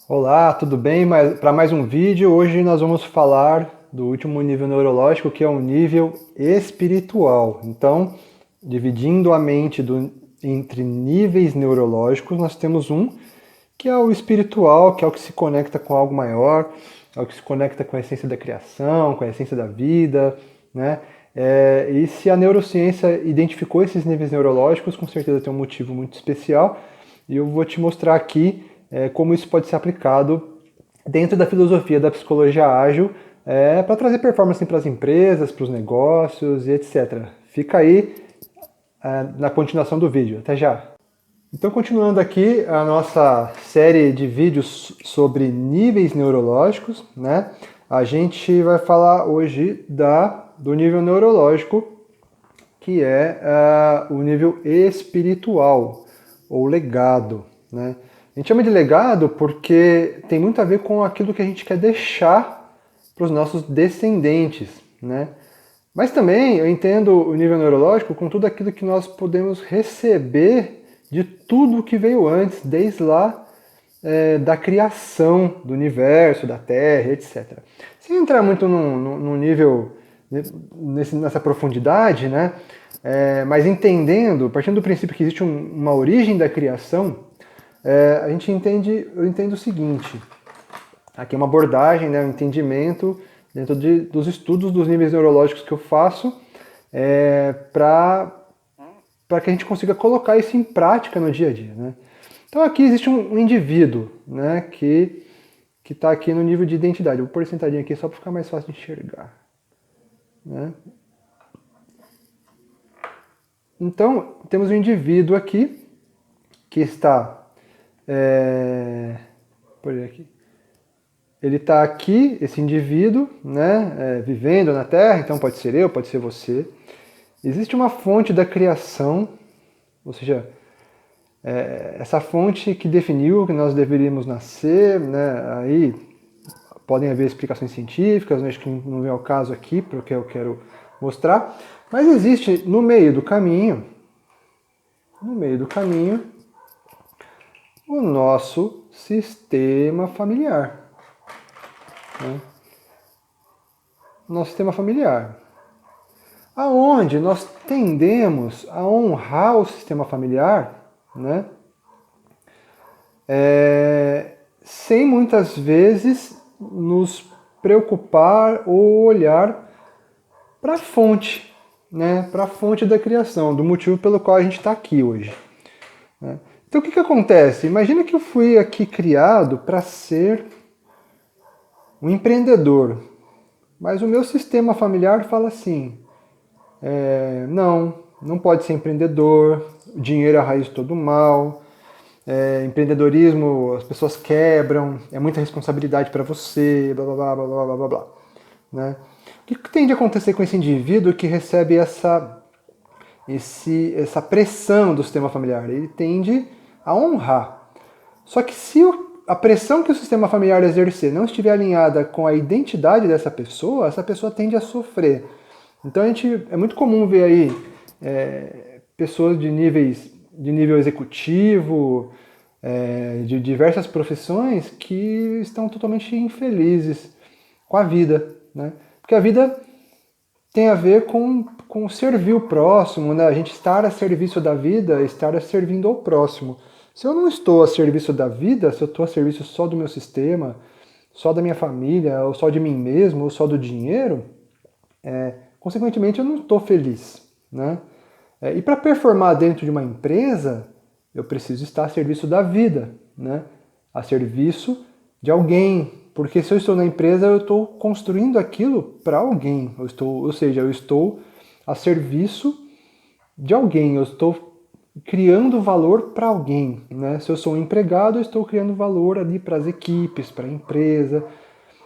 Olá, tudo bem? Para mais um vídeo, hoje nós vamos falar do último nível neurológico, que é o nível espiritual. Então, dividindo a mente entre níveis neurológicos, nós temos um que é o espiritual, que é o que se conecta com algo maior, é o que se conecta com a essência da criação, com a essência da vida, né? E se a neurociência identificou esses níveis neurológicos, com certeza tem um motivo muito especial, e eu vou te mostrar aqui como isso pode ser aplicado dentro da filosofia da psicologia ágil para trazer performance para as empresas, para os negócios e etc. Fica aí na continuação do vídeo. Até já! Então, continuando aqui a nossa série de vídeos sobre níveis neurológicos, né? A gente vai falar hoje do nível neurológico, que é o nível espiritual, ou legado, né? A gente chama de legado porque tem muito a ver com aquilo que a gente quer deixar para os nossos descendentes, né? Mas também eu entendo o nível neurológico com tudo aquilo que nós podemos receber de tudo que veio antes, desde lá da criação do universo, da Terra, etc. Sem entrar muito num nível nessa profundidade, né? Mas entendendo, partindo do princípio que existe uma origem da criação, eu entendo o seguinte: aqui é uma abordagem, né, um entendimento dentro dos estudos dos níveis neurológicos que eu faço, para que a gente consiga colocar isso em prática no dia a dia, né? Então aqui existe um indivíduo, né, que está aqui no nível de identidade. Eu vou pôr sentadinho aqui só para ficar mais fácil de enxergar, né? Então temos um indivíduo aqui que está por aqui. Ele está aqui, esse indivíduo, né, vivendo na Terra, então pode ser eu, pode ser você. Existe uma fonte da criação, ou seja, essa fonte que definiu que nós deveríamos nascer, né, aí podem haver explicações científicas, né, acho que não é o caso aqui, porque eu quero mostrar, mas existe no meio do caminho, o nosso sistema familiar. Né? Nosso sistema familiar. Aonde nós tendemos a honrar o sistema familiar, né? Sem muitas vezes nos preocupar ou olhar para a fonte, né? Para a fonte da criação, do motivo pelo qual a gente está aqui hoje. Né? Então o que acontece? Imagina que eu fui aqui criado para ser um empreendedor, mas o meu sistema familiar fala assim: não pode ser empreendedor, dinheiro é a raiz de todo mal, empreendedorismo, as pessoas quebram, é muita responsabilidade para você, blá blá blá blá blá blá blá. Né? O que tende a acontecer com esse indivíduo que recebe essa pressão do sistema familiar? Ele tende a honrar. Só que se a pressão que o sistema familiar exercer não estiver alinhada com a identidade dessa pessoa, essa pessoa tende a sofrer. Então é muito comum ver aí pessoas de nível executivo, de diversas profissões que estão totalmente infelizes com a vida, né? Porque a vida tem a ver com servir o próximo, né? A gente estar a serviço da vida, estar servindo ao próximo. Se eu não estou a serviço da vida, se eu estou a serviço só do meu sistema, só da minha família, ou só de mim mesmo, ou só do dinheiro, consequentemente eu não estou feliz, né? E para performar dentro de uma empresa, eu preciso estar a serviço da vida, né? A serviço de alguém, porque se eu estou na empresa, eu estou construindo aquilo para alguém, ou seja, eu estou a serviço de alguém, eu estou criando valor para alguém, né? Se eu sou um empregado, eu estou criando valor ali para as equipes, para a empresa.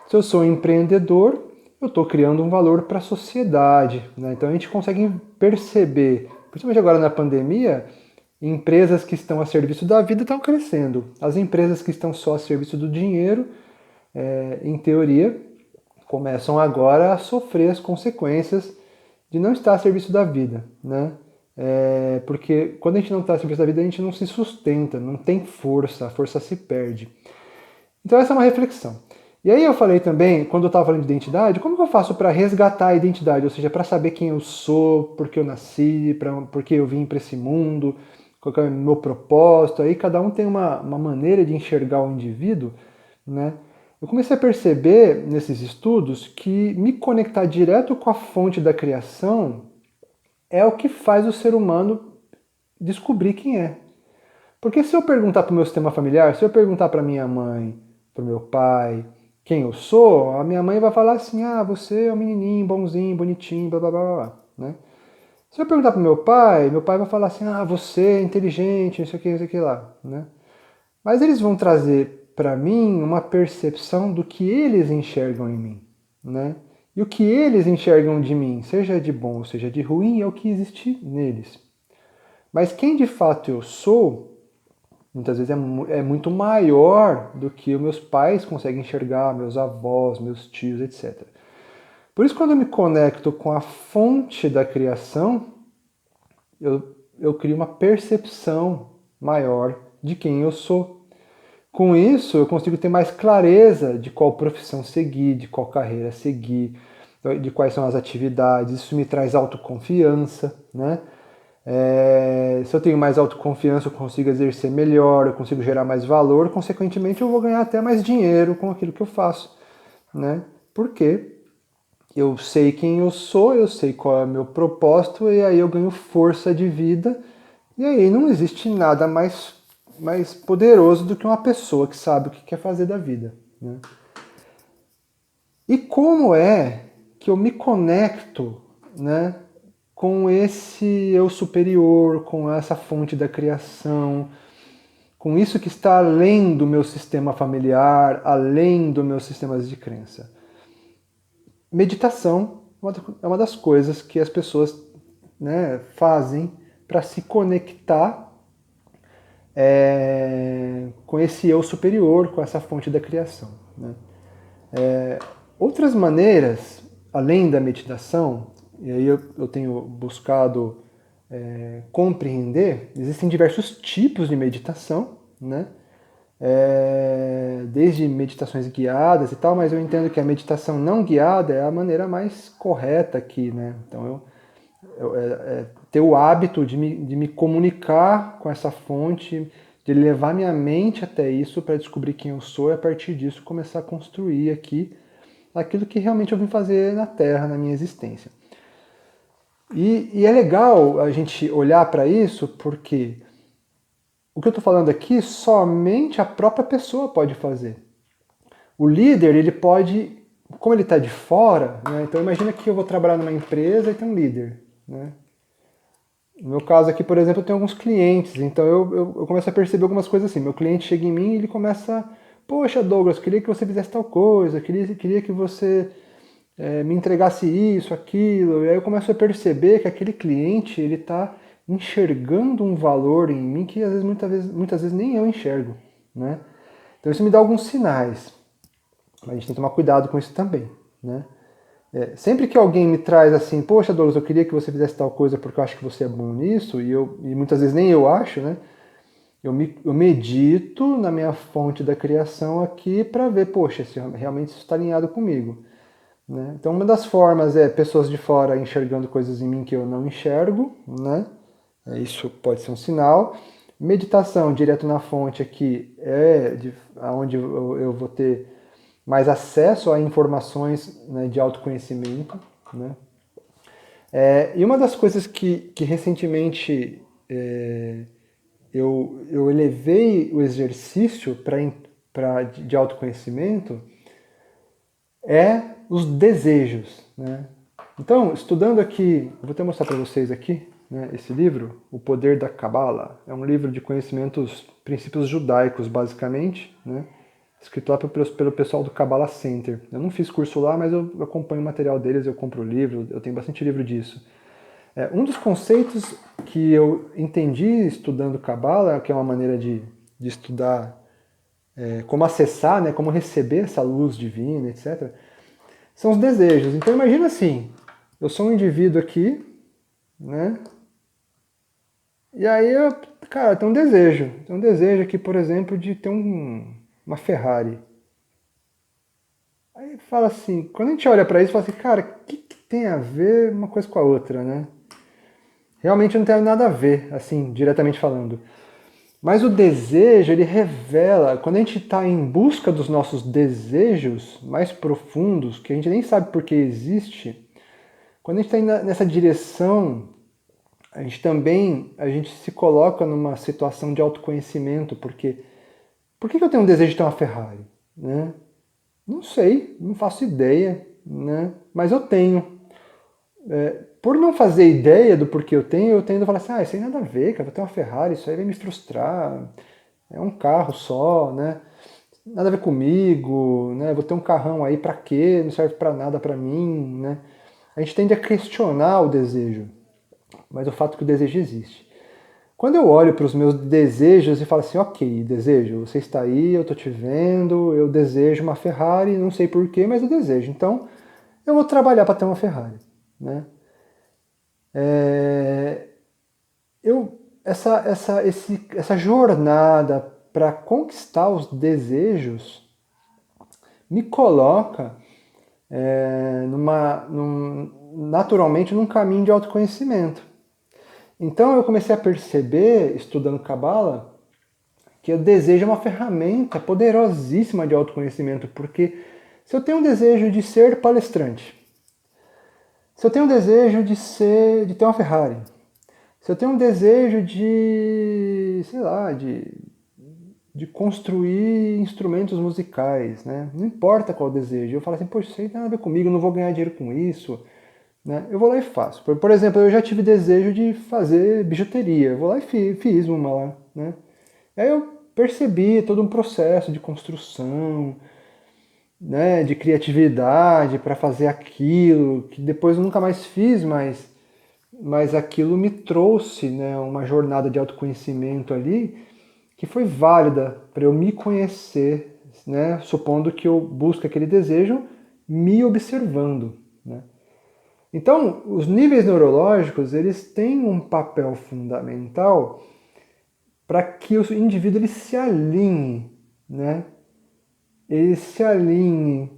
Se eu sou um empreendedor, eu estou criando um valor para a sociedade, né? Então a gente consegue perceber, principalmente agora na pandemia, empresas que estão a serviço da vida estão crescendo. As empresas que estão só a serviço do dinheiro, em teoria, começam agora a sofrer as consequências de não estar a serviço da vida, né? Porque quando a gente não está a serviço da vida, a gente não se sustenta, não tem força, a força se perde. Então essa é uma reflexão. E aí eu falei também, quando eu estava falando de identidade, como que eu faço para resgatar a identidade? Ou seja, para saber quem eu sou, por que eu nasci, por que eu vim para esse mundo, qual que é o meu propósito. Aí cada um tem uma maneira de enxergar o indivíduo, né? Eu comecei a perceber nesses estudos que me conectar direto com a fonte da criação é o que faz o ser humano descobrir quem é. Porque se eu perguntar para o meu sistema familiar, se eu perguntar para minha mãe, para o meu pai, quem eu sou, a minha mãe vai falar assim, ah, você é um menininho, bonzinho, bonitinho, blá blá blá blá, né? Se eu perguntar para meu pai vai falar assim, ah, você é inteligente, não sei o que lá, né? Mas eles vão trazer para mim uma percepção do que eles enxergam em mim, né? E o que eles enxergam de mim, seja de bom ou seja de ruim, é o que existe neles. Mas quem de fato eu sou, muitas vezes é muito maior do que os meus pais conseguem enxergar, meus avós, meus tios, etc. Por isso, quando eu me conecto com a fonte da criação, eu crio uma percepção maior de quem eu sou. Com isso, eu consigo ter mais clareza de qual profissão seguir, de qual carreira seguir, de quais são as atividades. Isso me traz autoconfiança, né? Se eu tenho mais autoconfiança, eu consigo exercer melhor, eu consigo gerar mais valor, consequentemente eu vou ganhar até mais dinheiro com aquilo que eu faço, né? Porque eu sei quem eu sou, eu sei qual é o meu propósito e aí eu ganho força de vida e aí não existe nada mais poderoso do que uma pessoa que sabe o que quer fazer da vida, né? E como é que eu me conecto, né, com esse eu superior, com essa fonte da criação, com isso que está além do meu sistema familiar, além dos meus sistemas de crença? Meditação é uma das coisas que as pessoas, né, fazem para se conectar com esse eu superior, com essa fonte da criação, né? Outras maneiras, além da meditação, e aí eu tenho buscado compreender, existem diversos tipos de meditação, né? Desde meditações guiadas e tal, mas eu entendo que a meditação não guiada é a maneira mais correta aqui, né? Então ter o hábito de me comunicar com essa fonte, de levar minha mente até isso para descobrir quem eu sou e a partir disso começar a construir aqui aquilo que realmente eu vim fazer na Terra, na minha existência. E é legal a gente olhar para isso porque o que eu estou falando aqui somente a própria pessoa pode fazer. O líder, ele pode, como ele está de fora, né, então imagina que eu vou trabalhar numa empresa e tem um líder, né? No meu caso aqui, por exemplo, eu tenho alguns clientes, então eu começo a perceber algumas coisas assim. Meu cliente chega em mim e ele começa, poxa Douglas, queria que você fizesse tal coisa, queria que você me entregasse isso, aquilo. E aí eu começo a perceber que aquele cliente, ele está enxergando um valor em mim que às vezes, muitas vezes nem eu enxergo, né? Então isso me dá alguns sinais. A gente tem que tomar cuidado com isso também, né? Sempre que alguém me traz assim, poxa Douglas, eu queria que você fizesse tal coisa porque eu acho que você é bom nisso, e muitas vezes nem eu acho, né? Eu medito na minha fonte da criação aqui para ver, poxa, se realmente isso está alinhado comigo, né? Então uma das formas é pessoas de fora enxergando coisas em mim que eu não enxergo, né? Isso pode ser um sinal. Meditação direto na fonte aqui onde eu vou ter mais acesso a informações, né, de autoconhecimento, né? E uma das coisas que recentemente eu elevei o exercício de autoconhecimento é os desejos, né? Então, estudando aqui, eu vou até mostrar para vocês aqui, né, esse livro, O Poder da Cabala. É um livro de conhecimentos, princípios judaicos, basicamente, né? Escrito lá pelo pessoal do Kabbalah Center. Eu não fiz curso lá, mas eu acompanho o material deles, eu compro o livro, eu tenho bastante livro disso. Um dos conceitos que eu entendi estudando Kabbalah, que é uma maneira de estudar como acessar, né, como receber essa luz divina, etc., são os desejos. Então imagina assim, eu sou um indivíduo aqui, né? E aí cara, tem um desejo. Tem um desejo aqui, por exemplo, de ter uma Ferrari. Aí fala assim, quando a gente olha para isso, fala assim, cara, o que tem a ver uma coisa com a outra, né? Realmente não tem nada a ver, assim, diretamente falando. Mas o desejo, ele revela, quando a gente está em busca dos nossos desejos mais profundos, que a gente nem sabe por que existe, quando a gente está nessa direção, a gente se coloca numa situação de autoconhecimento, porque por que eu tenho um desejo de ter uma Ferrari? Né? Não sei, não faço ideia, né? Mas eu tenho. Por não fazer ideia do porquê eu tendo a falar assim, isso aí nada a ver, cara, vou ter uma Ferrari, isso aí vai me frustrar, é um carro só, né? Nada a ver comigo, né? Vou ter um carrão aí pra quê? Não serve pra nada pra mim, né? A gente tende a questionar o desejo, mas o fato é que o desejo existe. Quando eu olho para os meus desejos e falo assim, ok, desejo, você está aí, eu estou te vendo, eu desejo uma Ferrari, não sei porquê, mas eu desejo. Então, eu vou trabalhar para ter uma Ferrari. Né? Essa jornada para conquistar os desejos me coloca naturalmente num caminho de autoconhecimento. Então eu comecei a perceber, estudando Cabala, que o desejo é uma ferramenta poderosíssima de autoconhecimento, porque se eu tenho um desejo de ser palestrante, se eu tenho um desejo de ter uma Ferrari, se eu tenho um desejo de, sei lá, de construir instrumentos musicais, né? Não importa qual desejo, eu falo assim, poxa, isso aí não tem nada a ver comigo, eu não vou ganhar dinheiro com isso, né? Eu vou lá e faço. Por exemplo, eu já tive desejo de fazer bijuteria, eu vou lá e fiz uma lá, né? Aí eu percebi todo um processo de construção, né, de criatividade para fazer aquilo, que depois eu nunca mais fiz, mas aquilo me trouxe, né, uma jornada de autoconhecimento ali que foi válida para eu me conhecer, né, supondo que eu busque aquele desejo me observando. Né? Então, os níveis neurológicos eles têm um papel fundamental para que o indivíduo ele se alinhe, né? Ele se alinhe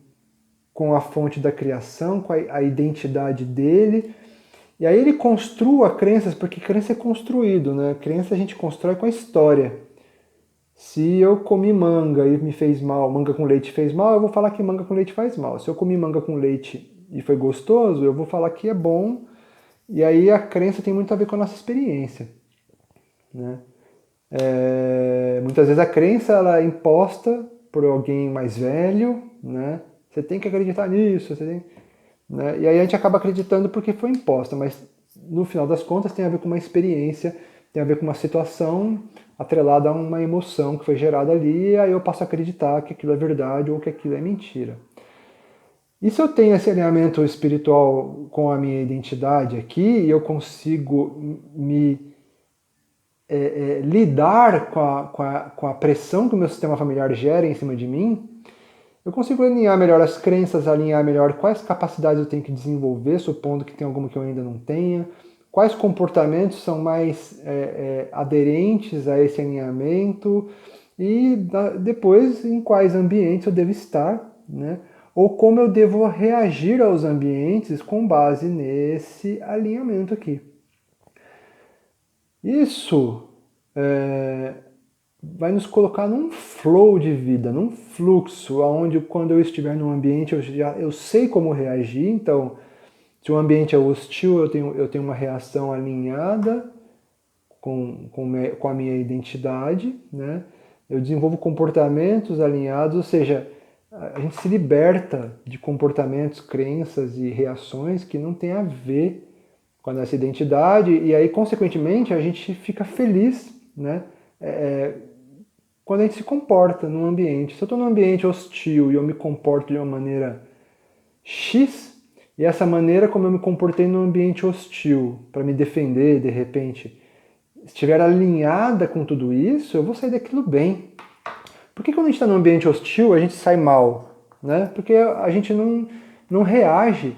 com a fonte da criação, com a identidade dele, e aí ele construa crenças, porque crença é construído, né? Crença a gente constrói com a história. Se eu comi manga e me fez mal, manga com leite fez mal, eu vou falar que manga com leite faz mal. Se eu comi manga com leite e foi gostoso, eu vou falar que é bom. E aí a crença tem muito a ver com a nossa experiência. Né? Muitas vezes a crença ela é imposta por alguém mais velho, né? Você tem que acreditar nisso, você tem... Né? E aí a gente acaba acreditando porque foi imposta, mas no final das contas tem a ver com uma experiência, tem a ver com uma situação atrelada a uma emoção que foi gerada ali, e aí eu passo a acreditar que aquilo é verdade ou que aquilo é mentira. E se eu tenho esse alinhamento espiritual com a minha identidade aqui, e eu consigo me lidar com a pressão que o meu sistema familiar gera em cima de mim, eu consigo alinhar melhor as crenças, alinhar melhor quais capacidades eu tenho que desenvolver, supondo que tem alguma que eu ainda não tenha, quais comportamentos são mais aderentes a esse alinhamento e depois em quais ambientes eu devo estar, né? Ou como eu devo reagir aos ambientes com base nesse alinhamento aqui. Isso vai nos colocar num flow de vida, num fluxo, onde quando eu estiver num ambiente eu sei como reagir, então se o ambiente é hostil eu tenho uma reação alinhada com a minha identidade, né? Eu desenvolvo comportamentos alinhados, ou seja, a gente se liberta de comportamentos, crenças e reações que não tem a ver com a nossa identidade e aí, consequentemente, a gente fica feliz, né? Quando a gente se comporta num ambiente. Se eu estou num ambiente hostil e eu me comporto de uma maneira X, e essa maneira como eu me comportei num ambiente hostil, para me defender de repente, estiver alinhada com tudo isso, eu vou sair daquilo bem. Por que quando a gente está num ambiente hostil a gente sai mal? Né? Porque a gente não reage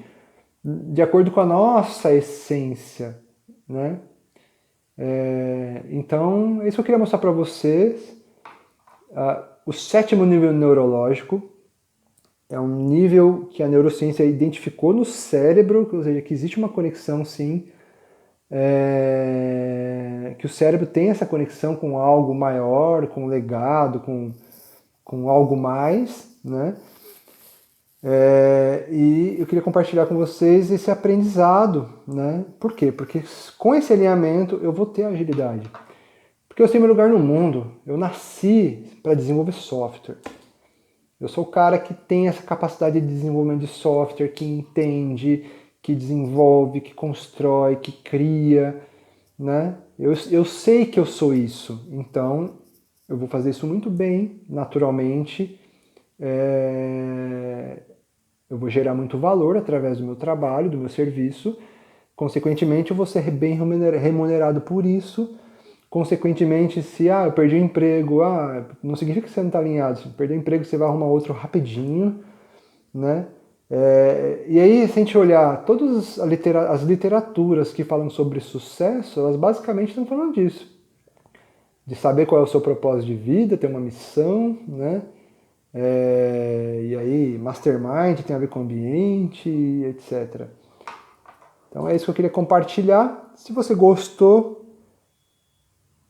de acordo com a nossa essência. Né? Então, é isso que eu queria mostrar para vocês. O sétimo nível neurológico é um nível que a neurociência identificou no cérebro, ou seja, que existe uma conexão sim, que o cérebro tem essa conexão com algo maior, com legado, com algo mais, né? E eu queria compartilhar com vocês esse aprendizado, né? Por quê? Porque com esse alinhamento eu vou ter agilidade. Porque eu sei meu lugar no mundo, eu nasci para desenvolver software. Eu sou o cara que tem essa capacidade de desenvolvimento de software, que entende, que desenvolve, que constrói, que cria, né? Eu sei que eu sou isso, então eu vou fazer isso muito bem, naturalmente. Eu vou gerar muito valor através do meu trabalho, do meu serviço. Consequentemente, eu vou ser bem remunerado por isso. Consequentemente, se eu perdi o emprego, não significa que você não está alinhado. Se perder o emprego, você vai arrumar outro rapidinho, né? E aí, se a gente olhar todas as literaturas que falam sobre sucesso, elas basicamente estão falando disso. De saber qual é o seu propósito de vida, ter uma missão, né? E aí, mastermind tem a ver com ambiente, etc. Então é isso que eu queria compartilhar. Se você gostou,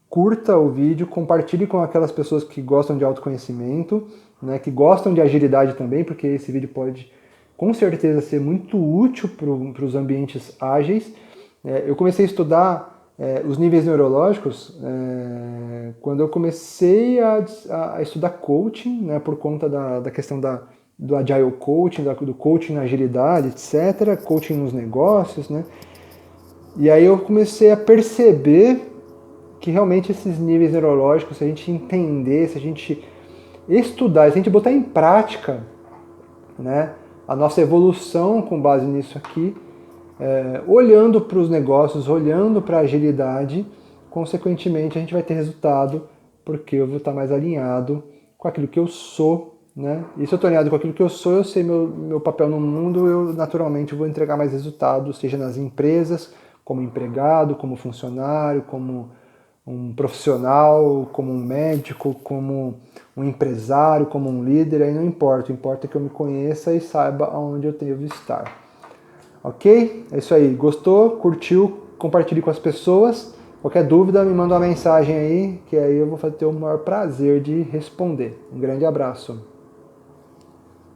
curta o vídeo, compartilhe com aquelas pessoas que gostam de autoconhecimento, né, que gostam de agilidade também, porque esse vídeo pode com certeza ser muito útil para os ambientes ágeis. Eu comecei a estudar os níveis neurológicos quando eu comecei a estudar coaching, né, por conta da questão do agile coaching, do coaching na agilidade, etc., coaching nos negócios, né? E aí eu comecei a perceber que realmente esses níveis neurológicos, se a gente entender, se a gente estudar, se a gente botar em prática, né, a nossa evolução com base nisso aqui, olhando para os negócios, olhando para a agilidade, consequentemente a gente vai ter resultado, porque eu vou estar mais alinhado com aquilo que eu sou, né? E se eu estou alinhado com aquilo que eu sou, eu sei meu papel no mundo, eu naturalmente vou entregar mais resultados, seja nas empresas, como empregado, como funcionário, como um profissional, como um médico, como um empresário, como um líder, aí não importa. O importa é que eu me conheça e saiba aonde eu devo estar. Ok? É isso aí. Gostou? Curtiu? Compartilhe com as pessoas. Qualquer dúvida, me manda uma mensagem aí, que aí eu vou ter o maior prazer de responder. Um grande abraço.